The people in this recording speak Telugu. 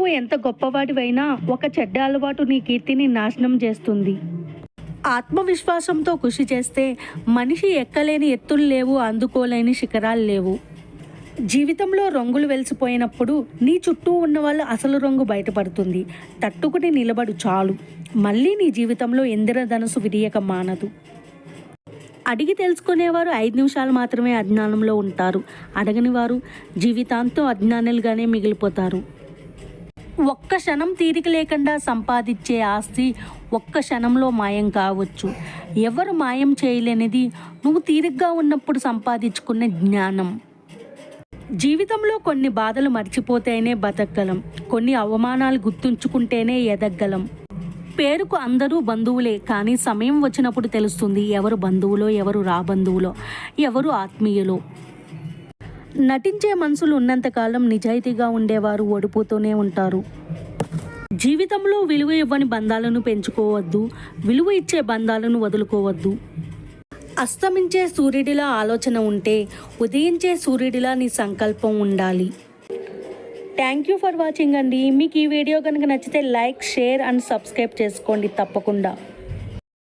నువ్వు ఎంత గొప్పవాడివైనా ఒక చెడ్డ అలవాటు నీ కీర్తిని నాశనం చేస్తుంది. ఆత్మవిశ్వాసంతో కృషి చేస్తే మనిషి ఎక్కలేని ఎత్తులు లేవు, అందుకోలేని శిఖరాలు లేవు. జీవితంలో రంగులు వెలిసిపోయినప్పుడు నీ చుట్టూ ఉన్న వాళ్ళ అసలు రంగు బయటపడుతుంది. తట్టుకుని నిలబడు చాలు. మళ్ళీ నీ జీవితంలో ఇంద్రధనుసు విరియక మానదు. అడిగి తెలుసుకునేవారు 5 నిమిషాలు మాత్రమే అజ్ఞానంలో ఉంటారు. అడగని వారు జీవితాంతం అజ్ఞానులుగానే మిగిలిపోతారు. ఒక్క క్షణం తీరిక లేకుండా సంపాదించే ఆస్తి ఒక్క క్షణంలో మాయం కావచ్చు. ఎవరు మాయం చేయలేనిది నువ్వు తీరిగ్గా ఉన్నప్పుడు సంపాదించుకున్న జ్ఞానం. జీవితంలో కొన్ని బాధలు మర్చిపోతేనే బతకగలం, కొన్ని అవమానాలు గుర్తుంచుకుంటేనే ఎదగగలం. పేరుకు అందరూ బంధువులే, కానీ సమయం వచ్చినప్పుడు తెలుస్తుంది ఎవరు బంధువులో, ఎవరు రాబంధువులో, ఎవరు ఆత్మీయులో. నటించే మనుషులు ఉన్నంతకాలం నిజాయితీగా ఉండేవారు ఓడిపోతూనే ఉంటారు. జీవితంలో విలువ ఇవ్వని బంధాలను పెంచుకోవద్దు, విలువ ఇచ్చే బంధాలను వదులుకోవద్దు. అస్తమించే సూర్యుడిలా ఆలోచన ఉంటే ఉదయించే సూర్యుడిలా నీ సంకల్పం ఉండాలి. థ్యాంక్ యూ ఫర్ వాచింగ్ అండి. మీకు ఈ వీడియో కనుక నచ్చితే లైక్, షేర్ అండ్ సబ్స్క్రైబ్ చేసుకోండి తప్పకుండా.